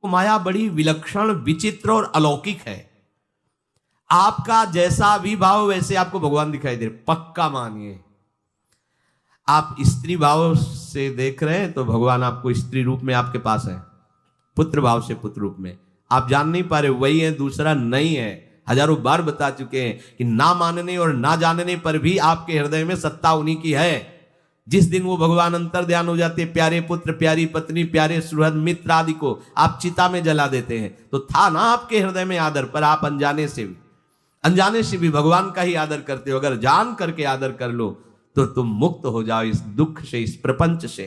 माया बड़ी विलक्षण, विचित्र और अलौकिक है। आपका जैसा भी भाव वैसे आपको भगवान दिखाई दे रहे, पक्का मानिए। आप स्त्री भाव से देख रहे हैं तो भगवान आपको स्त्री रूप में आपके पास है, पुत्र भाव से पुत्र रूप में आप जान नहीं पा रहे, वही है, दूसरा नहीं है। हजारों बार बता चुके हैं कि ना मानने और ना जानने पर भी आपके हृदय में सत्ता उन्हीं की है। जिस दिन वो भगवान अंतर ध्यान हो जाते, प्यारे पुत्र, प्यारी पत्नी, प्यारे सुहृद मित्र आदि को आप चिता में जला देते हैं, तो था ना आपके हृदय में आदर, पर आप अनजाने से भी भगवान का ही आदर करते हो। अगर जान करके आदर कर लो तो तुम मुक्त हो जाओ इस दुख से, इस प्रपंच से।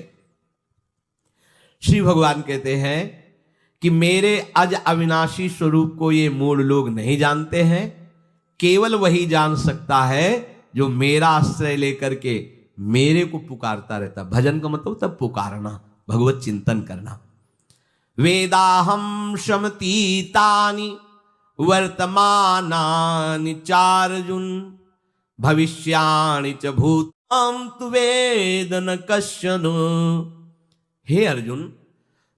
श्री भगवान कहते हैं कि मेरे अज अविनाशी स्वरूप को ये मूढ़ लोग नहीं जानते हैं, केवल वही जान सकता है जो मेरा आश्रय लेकर के मेरे को पुकारता रहता। भजन का मतलब तब पुकारना, भगवत चिंतन करना। वेदाहम शमतीतानि वर्तमानानि चार्जुन भविष्याणि च भूताम तु वेद न कश्चन। हे अर्जुन,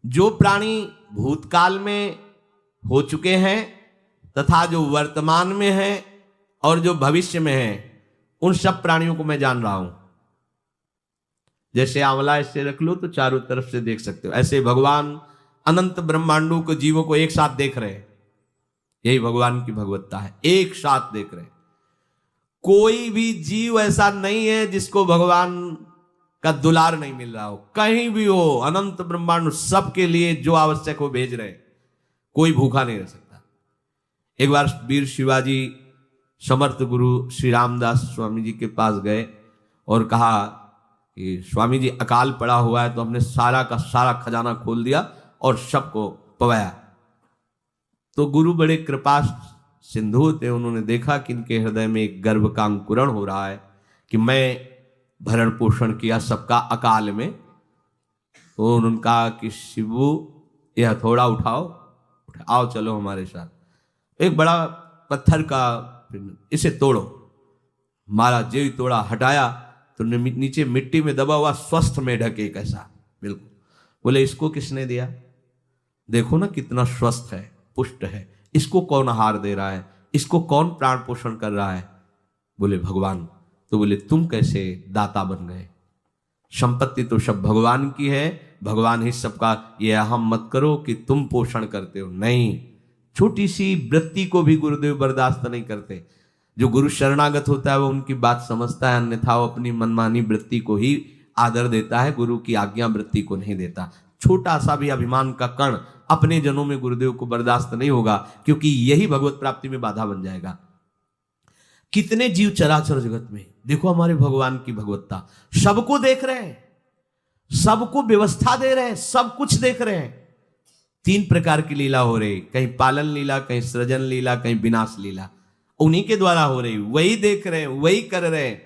जो प्राणी भूतकाल में हो चुके हैं तथा जो वर्तमान में हैं और जो भविष्य में हैं, उन सब प्राणियों को मैं जान रहा हूं। जैसे आंवला ऐसे रख लो तो चारों तरफ से देख सकते हो, ऐसे भगवान अनंत ब्रह्मांडों को, जीवों को एक साथ देख रहे हैं। यही भगवान की भगवत्ता है, एक साथ देख रहे हैं। कोई भी जीव ऐसा नहीं है जिसको भगवान का दुलार नहीं मिल रहा हो, कहीं भी हो, अनंत ब्रह्मांड सबके लिए जो आवश्यक हो भेज रहे हैं। कोई भूखा नहीं रह सकता। एक बार वीर शिवाजी समर्थ गुरु श्री रामदास स्वामी जी के पास गए और कहा कि स्वामी जी अकाल पड़ा हुआ है, तो हमने सारा का सारा खजाना खोल दिया और सबको पवाया। तो गुरु बड़े कृपा सिंधु थे, उन्होंने देखा कि इनके हृदय में एक गर्व का अंकुरण हो रहा है कि मैं भरण पोषण किया सबका अकाल में। तो उन्होंने कहा कि शिवू यह हथौड़ा उठाओ, आओ चलो हमारे साथ। एक बड़ा पत्थर का, इसे तोड़ो। मारा, जे तोड़ा, हटाया तो नीचे मिट्टी में दबा हुआ स्वस्थ मेढक एक ऐसा, बिल्कुल। बोले इसको किसने दिया? देखो ना कितना स्वस्थ है, पुष्ट है, इसको कौन आहार दे रहा है, इसको कौन प्राण पोषण कर रहा है? बोले भगवान। तो बोले तुम कैसे दाता बन गए? संपत्ति तो सब भगवान की है, भगवान ही सबका, ये अहम मत करो कि तुम पोषण करते हो। नहीं, छोटी सी वृत्ति को भी गुरुदेव बर्दाश्त नहीं करते। जो गुरु शरणागत होता है वो उनकी बात समझता है, अन्यथा वो अपनी मनमानी वृत्ति को ही आदर देता है, गुरु की आज्ञा वृत्ति को नहीं देता। छोटा सा भी अभिमान का कण अपने जनों में गुरुदेव को बर्दाश्त नहीं होगा, क्योंकि यही भगवत प्राप्ति में बाधा बन जाएगा। कितने जीव चराचर जगत में, देखो हमारे भगवान की भगवत्ता, सबको देख रहे हैं, सबको व्यवस्था दे रहे हैं, सब कुछ देख रहे हैं। 3 प्रकार की लीला हो रही, कहीं पालन लीला, कहीं सृजन लीला, कहीं विनाश लीला, उन्हीं के द्वारा हो रही, वही देख रहे हैं, वही कर रहे हैं।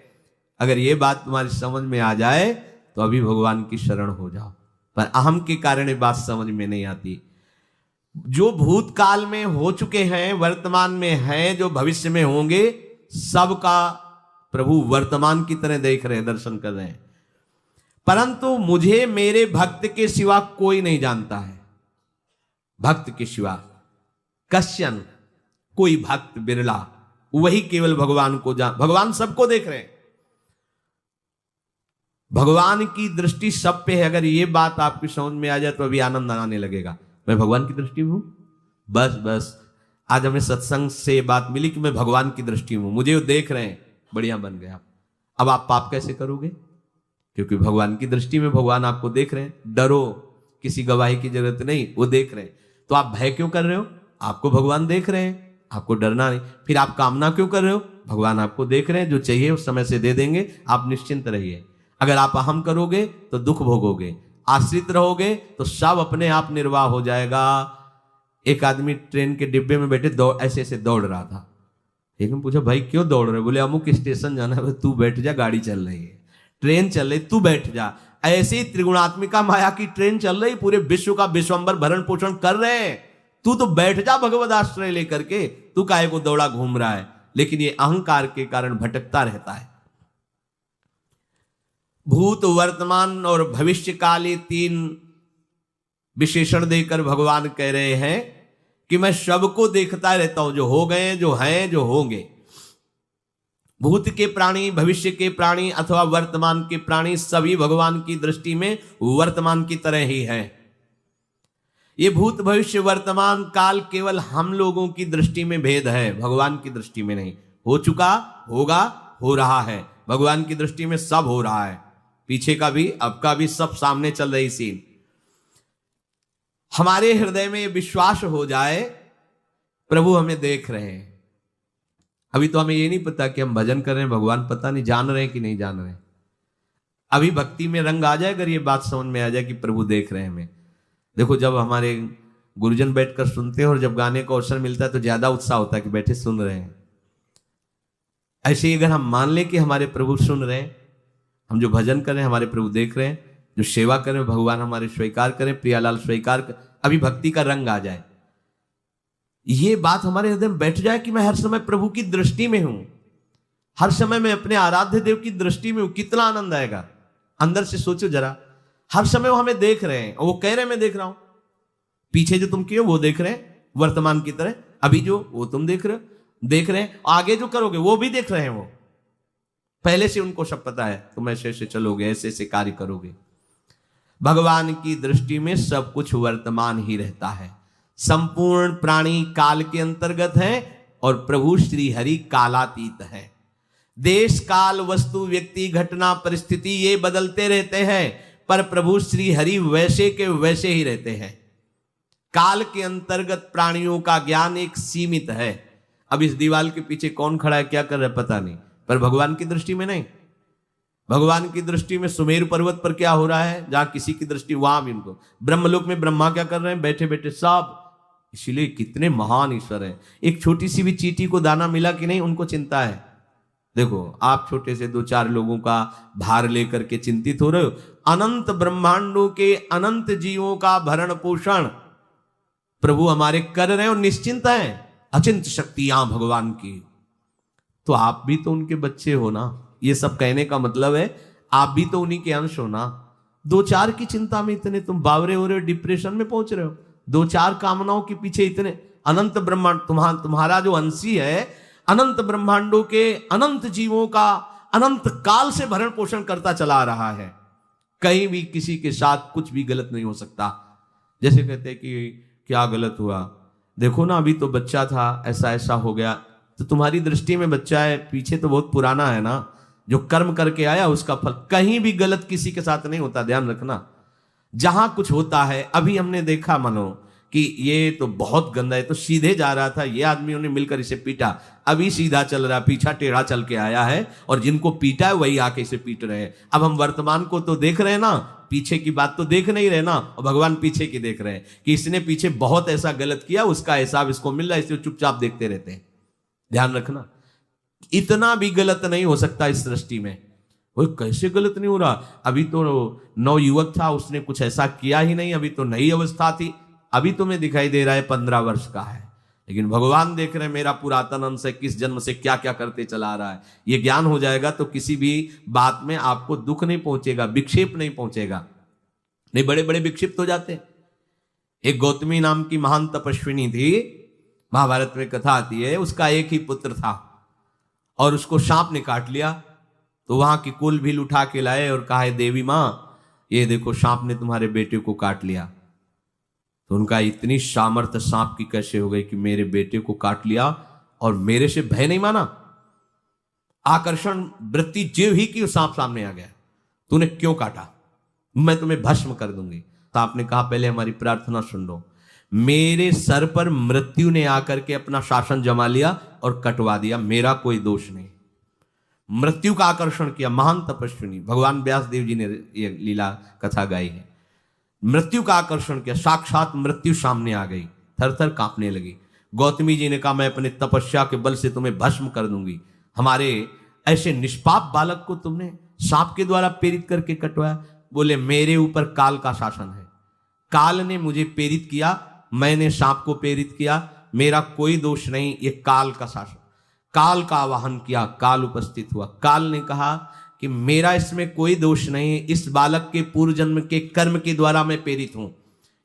अगर ये बात तुम्हारी समझ में आ जाए तो अभी भगवान की शरण हो जाओ, पर अहम के कारण ये बात समझ में नहीं आती। जो भूतकाल में हो चुके हैं, वर्तमान में हैं, जो भविष्य में होंगे, सबका प्रभु वर्तमान की तरह देख रहे हैं, दर्शन कर रहे हैं। परंतु मुझे मेरे भक्त के सिवा कोई नहीं जानता है। भक्त के सिवा कश्यन, कोई भक्त बिरला, वही केवल भगवान को भगवान सबको देख रहे हैं, भगवान की दृष्टि सब पे है। अगर ये बात आपकी समझ में आ जाए तो अभी आनंद आने लगेगा। मैं भगवान की दृष्टि में हूं, बस आज हमें सत्संग से बात मिली कि मैं भगवान की दृष्टि में हूं, मुझे वो देख रहे हैं, बढ़िया बन गया। अब आप पाप कैसे करोगे? क्योंकि भगवान की दृष्टि में भगवान आपको देख रहे हैं। डरो, किसी गवाही की जरूरत नहीं, वो देख रहे हैं। तो आप भय क्यों कर रहे हो? आपको भगवान देख रहे हैं, आपको डरना नहीं। फिर आप कामना क्यों कर रहे हो? भगवान आपको देख रहे हैं, जो चाहिए उस समय से दे देंगे, आप निश्चिंत रहिए। अगर आप अहम करोगे तो दुख भोगोगे, आश्रित रहोगे तो सब अपने आप निर्वाह हो जाएगा। एक आदमी ट्रेन के डिब्बे में बैठे ऐसे ऐसे दौड़ रहा था। एक ने पूछा भाई क्यों दौड़ रहे? बोले अमुक स्टेशन जाना है। तू बैठ जा, गाड़ी चल रही है, ट्रेन चल रही, तू बैठ जा। ऐसे ही त्रिगुणात्मिका माया की ट्रेन चल रही, पूरे विश्व का विश्वंबर भरण पोषण कर रहे हैं, तू तो बैठ जा भगवद आश्रय लेकर के। तू काहे को दौड़ा घूम रहा है? लेकिन ये अहंकार के कारण भटकता रहता है। भूत, वर्तमान और भविष्य काल, ये 3 विशेषण देकर भगवान कह रहे हैं कि मैं सबको देखता रहता हूं, जो हो गए, जो हैं, जो होंगे। भूत के प्राणी, भविष्य के प्राणी अथवा वर्तमान के प्राणी सभी भगवान की दृष्टि में वर्तमान की तरह ही है। ये भूत, भविष्य, वर्तमान काल केवल हम लोगों की दृष्टि में भेद है, भगवान की दृष्टि में नहीं। हो चुका, होगा, हो रहा है। भगवान की दृष्टि में सब हो रहा है, पीछे का भी, अब का भी, सब सामने चल रही सीन। हमारे हृदय में विश्वास हो जाए प्रभु हमें देख रहे हैं। अभी तो हमें ये नहीं पता कि हम भजन कर रहे हैं, भगवान पता नहीं जान रहे हैं कि नहीं जान रहे हैं। अभी भक्ति में रंग आ जाए, अगर ये बात समझ में आ जाए कि प्रभु देख रहे हैं हमें। देखो, जब हमारे गुरुजन बैठकर सुनते हैं और जब गाने का अवसर मिलता है तो ज्यादा उत्साह होता है कि बैठे सुन रहे हैं। ऐसे ही अगर हम मान लें कि हमारे प्रभु सुन रहे हैं, हम जो भजन कर रहे हैं हमारे प्रभु देख रहे हैं, जो सेवा करें भगवान हमारे स्वीकार करें, प्रियालाल स्वीकार कर, अभी भक्ति का रंग आ जाए, ये बात हमारे हृदय में बैठ जाए कि मैं हर समय प्रभु की दृष्टि में हूं, हर समय मैं अपने आराध्य देव की दृष्टि में हूं, कितना आनंद आएगा। अंदर से सोचो जरा, हर समय वो हमें देख रहे हैं और वो कह रहे हैं मैं देख रहा हूं। पीछे जो तुम किए वो देख रहे हैं वर्तमान की तरह, अभी जो वो तुम देख रहे हैं, आगे जो करोगे वो भी देख रहे हैं। वो पहले से उनको सब पता है, तुम ऐसे ऐसे चलोगे, ऐसे ऐसे कार्य करोगे। भगवान की दृष्टि में सब कुछ वर्तमान ही रहता है। संपूर्ण प्राणी काल के अंतर्गत है और प्रभु श्री हरि कालातीत है। देश, काल, वस्तु, व्यक्ति, घटना, परिस्थिति ये बदलते रहते हैं, पर प्रभु श्री हरि वैसे के वैसे ही रहते हैं। काल के अंतर्गत प्राणियों का ज्ञान एक सीमित है। अब इस दीवार के पीछे कौन खड़ा है, क्या कर रहा है, पता नहीं, पर भगवान की दृष्टि में नहीं। भगवान की दृष्टि में सुमेरु पर्वत पर क्या हो रहा है, जहां किसी की दृष्टि, वहां भी उनको। ब्रह्मलोक में ब्रह्मा क्या कर रहे हैं, बैठे बैठे सब। इसलिए कितने महान ईश्वर हैं। एक छोटी सी भी चींटी को दाना मिला कि नहीं, उनको चिंता है। देखो, आप छोटे से 2-4 लोगों का भार लेकर के चिंतित हो रहे हो, अनंत ब्रह्मांडों के अनंत जीवों का भरण पोषण प्रभु हमारे कर रहे हैं और निश्चिंत हैं। अचिंत शक्तियां भगवान की, तो आप भी तो उनके बच्चे हो ना। ये सब कहने का मतलब है आप भी तो उन्हीं के अंश हो ना। 2-4 की चिंता में इतने तुम बावरे हो रहे हो, डिप्रेशन में पहुंच रहे हो। 2-4 कामनाओं के पीछे इतने, अनंत ब्रह्मांड तुम्हारा जो अंशी है, अनंत ब्रह्मांडों के अनंत जीवों का अनंत काल से भरण पोषण करता चला आ रहा है। कहीं भी किसी के साथ कुछ भी गलत नहीं हो सकता। जैसे कहते हैं कि क्या गलत हुआ, देखो ना अभी तो बच्चा था, ऐसा ऐसा हो गया, तो तुम्हारी दृष्टि में बच्चा है, पीछे तो बहुत पुराना है ना, जो कर्म करके आया उसका फल। कहीं भी गलत किसी के साथ नहीं होता, ध्यान रखना। जहां कुछ होता है, अभी हमने देखा मानो कि ये तो बहुत गंदा है, तो सीधे जा रहा था, ये आदमियों ने मिलकर इसे पीटा, अभी सीधा चल रहा, पीछा टेढ़ा चल के आया है, और जिनको पीटा है वही आके इसे पीट रहे हैं। अब हम वर्तमान को तो देख रहे हैं ना, पीछे की बात तो देख नहीं रहे ना, और भगवान पीछे की देख रहे हैं कि इसने पीछे बहुत ऐसा गलत किया, उसका हिसाब इसको मिल रहा है, इसलिए चुपचाप देखते रहते हैं। ध्यान रखना, इतना भी गलत नहीं हो सकता इस सृष्टि में। वो कैसे गलत नहीं हो रहा, अभी तो नवयुवक था, उसने कुछ ऐसा किया ही नहीं, अभी तो नई अवस्था थी, अभी तुम्हें दिखाई दे रहा है 15 वर्ष का है, लेकिन भगवान देख रहे हैं मेरा पुरातन अंश है, किस जन्म से क्या क्या करते चला रहा है। ये ज्ञान हो जाएगा तो किसी भी बात में आपको दुख नहीं पहुंचेगा, विक्षेप नहीं पहुंचेगा। नहीं, बड़े बड़े विक्षिप्त हो जाते। एक गौतमी नाम की महान तपस्विनी थी, महाभारत में कथा आती है, उसका एक ही पुत्र था और उसको सांप ने काट लिया। तो वहां की कुल भी उठा के लाए और कहा, देवी मां ये देखो सांप ने तुम्हारे बेटे को काट लिया। तो उनका इतनी सामर्थ्य सांप की कैसे हो गई कि मेरे बेटे को काट लिया और मेरे से भय नहीं माना, आकर्षण वृत्ति जीव ही की सांप सामने आ गया, तूने क्यों काटा, मैं तुम्हें भस्म कर दूंगी। तो आपने कहा पहले हमारी प्रार्थना सुन लो। मेरे सर पर मृत्यु ने आकर के अपना शासन जमा लिया और कटवा दिया, मेरा कोई दोष नहीं। मृत्यु का आकर्षण किया, महान तपस्विनी, भगवान व्यास देव जी ने ये लीला कथा गाई है। मृत्यु का आकर्षण किया, साक्षात मृत्यु सामने आ गई, थर थर कांपने लगी। गौतमी जी ने कहा, मैं अपने तपस्या के बल से तुम्हें भस्म कर दूंगी। हमारे ऐसे निष्पाप बालक को तुमने सांप के द्वारा प्रेरित करके कटवाया। बोले, मेरे ऊपर काल का शासन है, काल ने मुझे प्रेरित किया, मैंने सांप को प्रेरित किया, मेरा कोई दोष नहीं, ये काल का शासन। काल का आवाहन किया, काल उपस्थित हुआ। काल ने कहा कि मेरा इसमें कोई दोष नहीं, इस बालक के पूर्व जन्म के कर्म के द्वारा मैं प्रेरित हूं,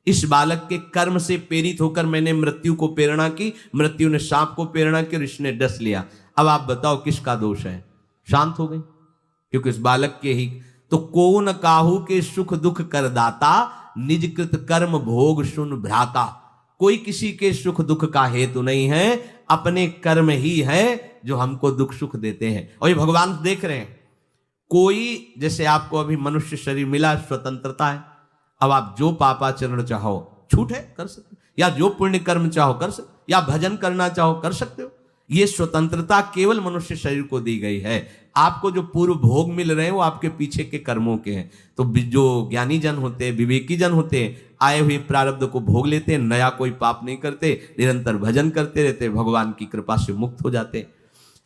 इस बालक के कर्म से प्रेरित होकर मैंने मृत्यु को प्रेरणा की, मृत्यु ने सांप को प्रेरणा की और इसने डस लिया। अब आप बताओ किसका दोष है? शांत हो गई क्योंकि इस बालक के ही। तो को न काहू के सुख दुख कर दाता, निज कृत कर्म भोग सुन भ्राता। कोई किसी के सुख दुख का हेतु नहीं है, अपने कर्म ही है जो हमको दुख सुख देते हैं। और ये भगवान देख रहे हैं। कोई, जैसे आपको अभी मनुष्य शरीर मिला, स्वतंत्रता है। अब आप जो पापाचरण चाहो, छूट है, कर सकते हो, या जो पुण्य कर्म चाहो कर सकते, या भजन करना चाहो कर सकते हो। ये स्वतंत्रता केवल मनुष्य शरीर को दी गई है। आपको जो पूर्व भोग मिल रहे हैं वो आपके पीछे के कर्मों के हैं। तो जो ज्ञानी जन होते हैं, विवेकी जन होते हैं, आए हुए प्रारब्ध को भोग लेते हैं, नया कोई पाप नहीं करते, निरंतर भजन करते रहते, भगवान की कृपा से मुक्त हो जाते।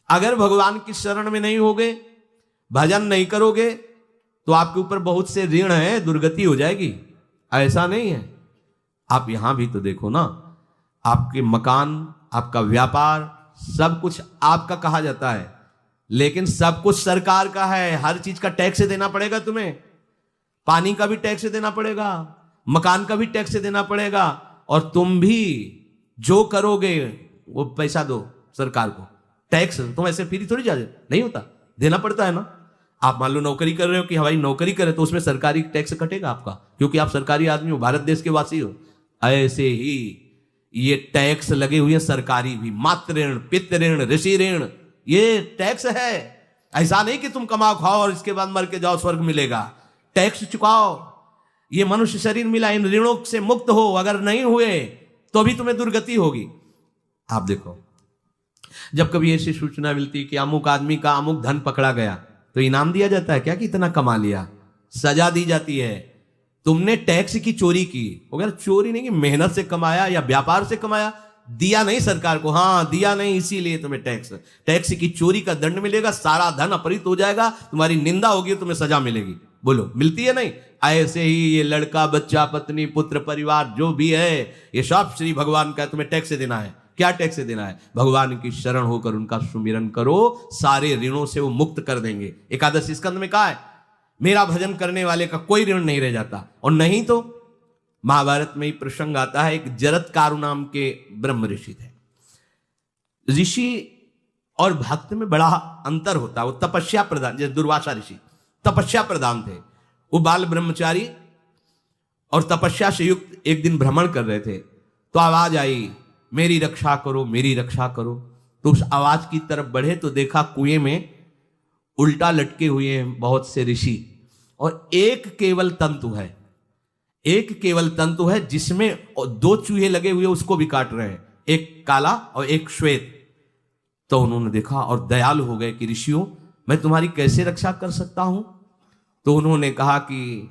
अगर भगवान की शरण में नहीं होगे, भजन नहीं करोगे, तो आपके ऊपर बहुत से ऋण है, दुर्गति हो जाएगी। ऐसा नहीं है। आप यहां भी तो देखो ना, आपके मकान, आपका व्यापार, सब कुछ आपका कहा जाता है, लेकिन सब कुछ सरकार का है। हर चीज का टैक्स देना पड़ेगा तुम्हें। पानी का भी टैक्स देना पड़ेगा, मकान का भी टैक्स देना पड़ेगा, और तुम भी जो करोगे वो पैसा दो सरकार को। टैक्स तुम ऐसे फ्री थोड़ी जा नहीं होता, देना पड़ता है ना। आप मान लो नौकरी कर रहे हो कि हमारी नौकरी करे, तो उसमें सरकारी टैक्स कटेगा आपका, क्योंकि आप सरकारी आदमी हो, भारत देश के वासी हो। ऐसे ही ये टैक्स लगे हुए हैं सरकारी भी, मातृ ऋण, पितृ ऋण, ऋषि ऋण, ये टैक्स है। ऐसा नहीं कि तुम कमाओ खाओ और इसके बाद मर के जाओ स्वर्ग मिलेगा। टैक्स चुकाओ। ये मनुष्य शरीर मिला, इन ऋणों से मुक्त हो। अगर नहीं हुए तो भी तुम्हें दुर्गति होगी। आप देखो, जब कभी ऐसी सूचना मिलती कि अमुक आदमी का अमुक धन पकड़ा गया, तो इनाम दिया जाता है क्या कि इतना कमा लिया? सजा दी जाती है। तुमने टैक्स की चोरी की, अगर चोरी नहीं की, मेहनत से कमाया या व्यापार से कमाया, दिया नहीं सरकार को, हाँ दिया नहीं, इसीलिए तुम्हें टैक्स की चोरी का दंड मिलेगा, सारा धन अपहृत हो जाएगा, तुम्हारी निंदा होगी, तुम्हें सजा मिलेगी। बोलो मिलती है नहीं? ऐसे ही ये लड़का, बच्चा, पत्नी, पुत्र, परिवार जो भी है, ये सब श्री भगवान का तुम्हें टैक्स देना है। क्या टैक्स देना है? भगवान की शरण होकर उनका सुमिरन करो, सारे ऋणों से वो मुक्त कर देंगे। एकादश स्कंद में कहा है, मेरा भजन करने वाले का कोई ऋण नहीं रह जाता। और नहीं तो महाभारत में ही प्रसंग आता है, एक जरत्कारु नाम के ब्रह्म ऋषि थे। ऋषि और भक्त में बड़ा अंतर होता है। वो तपस्या प्रधान, जैसे दुर्वासा ऋषि तपस्या प्रधान थे, वो बाल ब्रह्मचारी और तपस्या से युक्त एक दिन भ्रमण कर रहे थे, तो आवाज आई, मेरी रक्षा करो, मेरी रक्षा करो। तो उस आवाज की तरफ बढ़े तो देखा कुएं में उल्टा लटके हुए हैं बहुत से ऋषि, और एक केवल तंतु है, एक केवल तंतु है जिसमें दो चूहे लगे हुए, उसको भी काट रहे हैं, एक काला और एक श्वेत। तो उन्होंने देखा और दयालु हो गए कि ऋषियों, मैं तुम्हारी कैसे रक्षा कर सकता हूं? तो उन्होंने कहा कि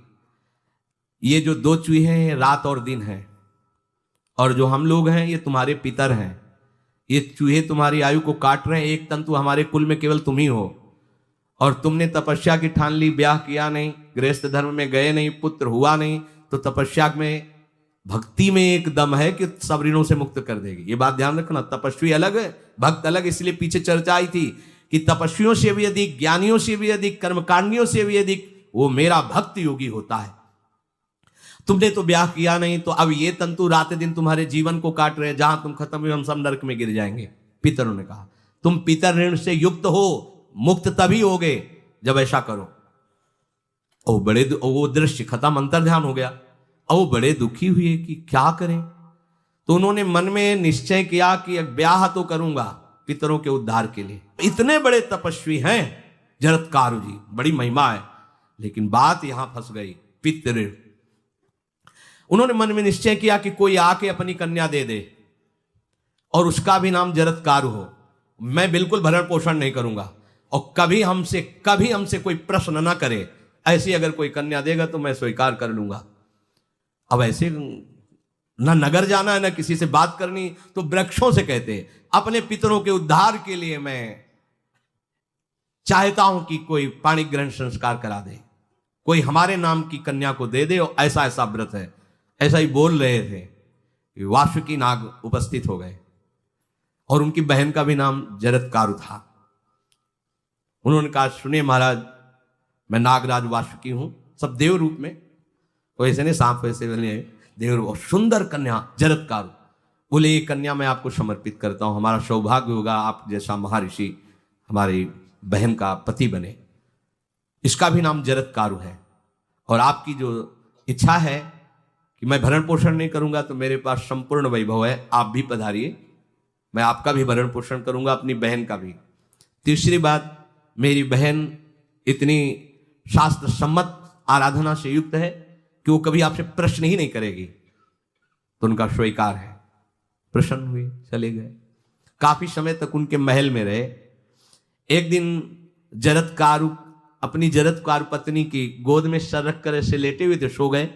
ये जो दो चूहे हैं रात और दिन है, और जो हम लोग हैं ये तुम्हारे पितर हैं। ये चूहे तुम्हारी आयु को काट रहे हैं, एक तंतु हमारे कुल में केवल तुम ही हो, और तुमने तपस्या की ठान ली, ब्याह किया नहीं, गृहस्थ धर्म में गए नहीं, पुत्र हुआ नहीं, तो तपस्या में, भक्ति में एक दम है कि सब ऋणों से मुक्त कर देगी। ये बात ध्यान रखना, तपस्वी अलग है, भक्त अलग। इसलिए पीछे चर्चा आई थी कि तपस्वियों से भी अधिक, ज्ञानियों से भी अधिक, कर्मकांडियों से भी अधिक वो मेरा भक्त योगी होता है। तुमने तो ब्याह किया नहीं, तो अब ये तंतु रात दिन तुम्हारे जीवन को काट रहे हैं, जहां तुम खत्म हुए हम सब नरक में गिर जाएंगे। पितरों ने कहा, तुम पितर ऋण से युक्त हो, मुक्त तभी होगे जब ऐसा करो। ओ बड़े, वो दृश्य खत्म, अंतर ध्यान हो गया। ओ बड़े दुखी हुए कि क्या करें। तो उन्होंने मन में निश्चय किया कि ब्याह तो करूंगा पितरों के उद्धार के लिए। इतने बड़े तपस्वी हैं जरत्कारु जी, बड़ी महिमा है, लेकिन बात यहां फंस गई, पितृ। उन्होंने मन में निश्चय किया कि कोई आके अपनी कन्या दे दे और उसका भी नाम जरत्कारु हो, मैं बिल्कुल भरण पोषण नहीं करूंगा, और कभी हमसे कोई प्रश्न ना करे। ऐसी अगर कोई कन्या देगा तो मैं स्वीकार कर लूंगा। अब ऐसे ना नगर जाना है, ना किसी से बात करनी, तो वृक्षों से कहते अपने पितरों के उद्धार के लिए मैं चाहता हूं कि कोई पाणी ग्रहण संस्कार करा दे, कोई हमारे नाम की कन्या को दे दे, और ऐसा ऐसा व्रत है। ऐसा ही बोल रहे थे, वासुकी नाग उपस्थित हो गए, और उनकी बहन का भी नाम जरत्कारु था। उन्होंने कहा, सुनिए महाराज, मैं नागराज वासुकी हूं, सब देव रूप में, तो ऐसे नहीं सांप वैसे बने, देवर बहुत सुंदर कन्या जरत्कारु। बोले ये कन्या मैं आपको समर्पित करता हूं, हमारा सौभाग्य होगा आप जैसा महर्षि हमारी बहन का पति बने। इसका भी नाम जरत्कारु है। और आपकी जो इच्छा है कि मैं भरण पोषण नहीं करूंगा तो मेरे पास संपूर्ण वैभव है, आप भी पधारिए, मैं आपका भी भरण पोषण करूंगा, अपनी बहन का भी। तीसरी बात, मेरी बहन इतनी शास्त्र सम्मत आराधना से युक्त है कि वो कभी आपसे प्रश्न ही नहीं करेगी, तो उनका स्वीकार है। प्रसन्न हुए, चले गए। काफी समय तक उनके महल में रहे। एक दिन जरत्कारु अपनी जरत्कारु पत्नी की गोद में सर रख कर ऐसे लेटे हुए थे, सो गए।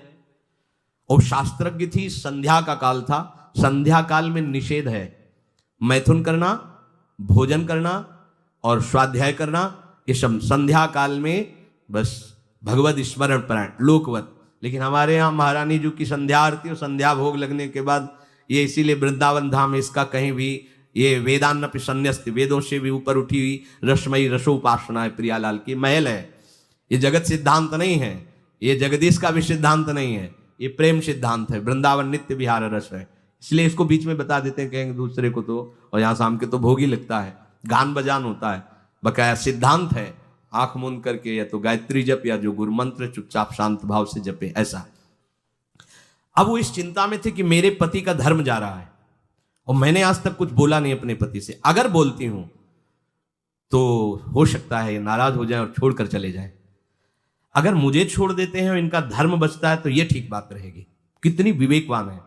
और शास्त्रज्ञ थी, संध्या का काल था। संध्या काल में निषेध है मैथुन करना, भोजन करना और स्वाध्याय करना, ये सब संध्या काल में बस भगवत स्मरण परायण लोकवत। लेकिन हमारे यहाँ महारानी जी की संध्या आरती और संध्या भोग लगने के बाद ये इसीलिए वृंदावन धाम इसका कहीं भी ये वेदान्नपि संन्यस्त, वेदों से भी ऊपर उठी हुई रसमयी रसोपासना है, प्रियालाल की महल है। ये जगत सिद्धांत नहीं है, ये जगदीश का भी सिद्धांत नहीं है, ये प्रेम सिद्धांत है। वृंदावन नित्य विहार रस है, इसलिए इसको बीच में बता देते हैं कहेंगे दूसरे को तो। और यहाँ शाम के तो भोग ही लगता है, गान बजान होता है, बकाया सिद्धांत है। आंख मूंद करके या तो गायत्री जप या जो गुरु मंत्र चुपचाप शांत भाव से जपे, ऐसा। अब वो इस चिंता में थे कि मेरे पति का धर्म जा रहा है और मैंने आज तक कुछ बोला नहीं अपने पति से। अगर बोलती हूं तो हो सकता है नाराज हो जाए और छोड़कर चले जाए। अगर मुझे छोड़ देते हैं और इनका धर्म बचता है तो यह ठीक बात रहेगी। कितनी विवेकवान है।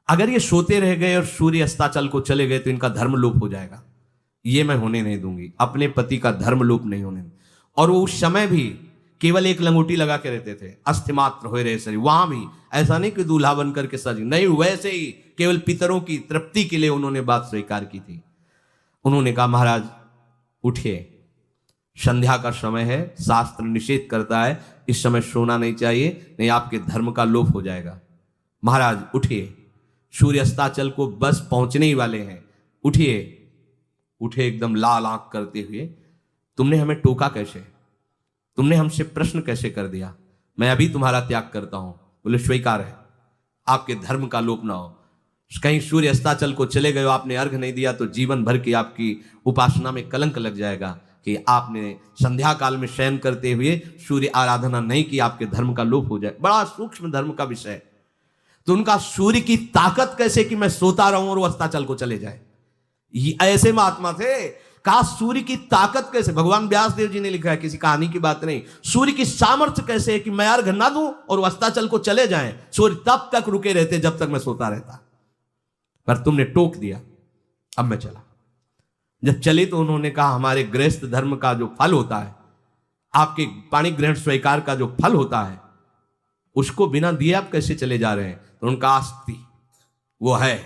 अगर ये सोते रह गए और सूर्य अस्ताचल को चले गए तो इनका धर्म लोप हो जाएगा। ये मैं होने नहीं दूंगी, अपने पति का धर्म लोप नहीं होने। और वो उस समय भी केवल एक लंगोटी लगा के रहते थे, अस्थिमात्र हो रहे शरीर। वहां भी ऐसा नहीं कि दूल्हा बन करके सज, नहीं, वैसे ही केवल पितरों की तृप्ति के लिए उन्होंने बात स्वीकार की थी। उन्होंने कहा महाराज उठिए, संध्या का समय है, शास्त्र निषेध करता है इस समय सोना नहीं चाहिए, नहीं आपके धर्म का लोप हो जाएगा। महाराज उठिए, सूर्य अस्ताचल को बस पहुंचने ही वाले हैं, उठिए। उठे एकदम लाल आंख करते हुए, तुमने हमें टोका कैसे, तुमने हमसे प्रश्न कैसे कर दिया, मैं अभी तुम्हारा त्याग करता हूं। बोले स्वीकार है, आपके धर्म का लोप ना हो। कहीं सूर्य अस्ताचल को चले गए, आपने अर्घ नहीं दिया तो जीवन भर की आपकी उपासना में कलंक लग जाएगा कि आपने संध्या काल में शयन करते हुए सूर्य आराधना नहीं की, आपके धर्म का लोप हो जाए। बड़ा सूक्ष्म धर्म का विषय। तो उनका सूर्य की ताकत कैसे कि मैं सोता रहूं और वो अस्ताचल को चले जाए, ये ऐसे महात्मा थे। कहा सूर्य की ताकत कैसे, भगवान व्यास देव जी ने लिखा है, किसी कहानी की बात नहीं। सूर्य की सामर्थ्य कैसे है कि मैं अर्घ ना दूं और अस्ताचल को चले जाएं। सूर्य तब तक रुके रहते जब तक मैं सोता रहता, पर तुमने टोक दिया, अब मैं चला। जब चले तो उन्होंने कहा हमारे गृहस्थ धर्म का जो फल होता है, आपके पाणी ग्रहण स्वीकार का जो फल होता है, उसको बिना दिए आप कैसे चले जा रहे हैं। तो उनका आस्ति वो है,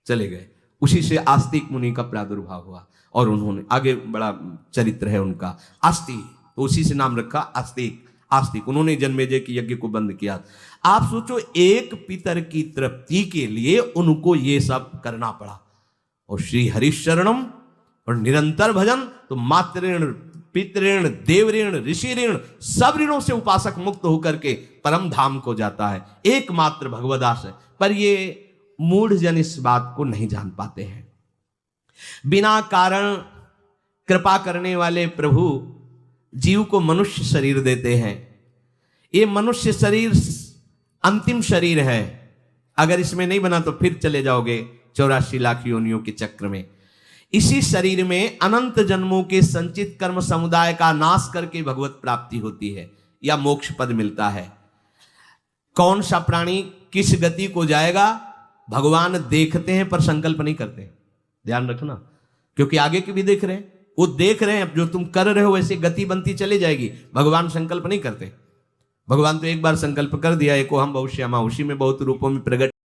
चले गए। उसी से आस्तिक मुनि का प्रादुर्भाव हुआ और उन्होंने आगे बड़ा चरित्र है उनका, आस्ति, तो उसी से नाम रखा आस्तिक। आस्तिक उन्होंने जन्मेजय की यज्ञ को बंद किया। आप सोचो, एक पितर की तृप्ति के लिए उनको ये सब करना पड़ा। और श्री हरिशरणम और निरंतर भजन, तो मातृण पितृण देवऋण ऋषि ऋण सब ऋणों से उपासक मुक्त होकर के परम धाम को जाता है। एकमात्र भगवदास है। पर ये मूढ़ जन इस बात को नहीं जान पाते हैं। बिना कारण कृपा करने वाले प्रभु जीव को मनुष्य शरीर देते हैं। ये मनुष्य शरीर अंतिम शरीर है, अगर इसमें नहीं बना तो फिर चले जाओगे 84 लाख योनियों के चक्र में। इसी शरीर में अनंत जन्मों के संचित कर्म समुदाय का नाश करके भगवत प्राप्ति होती है या मोक्ष पद मिलता है। कौन सा प्राणी किस गति को जाएगा भगवान देखते हैं पर संकल्प नहीं करते, ध्यान रखना, क्योंकि आगे की भी देख रहे हैं। वो देख रहे हैं जो तुम कर रहे हो वैसे गति बनती चली जाएगी, भगवान संकल्प नहीं करते। भगवान तो एक बार संकल्प कर दिया, एको हम भविष्य, उसी में बहुत रूपों में प्रकट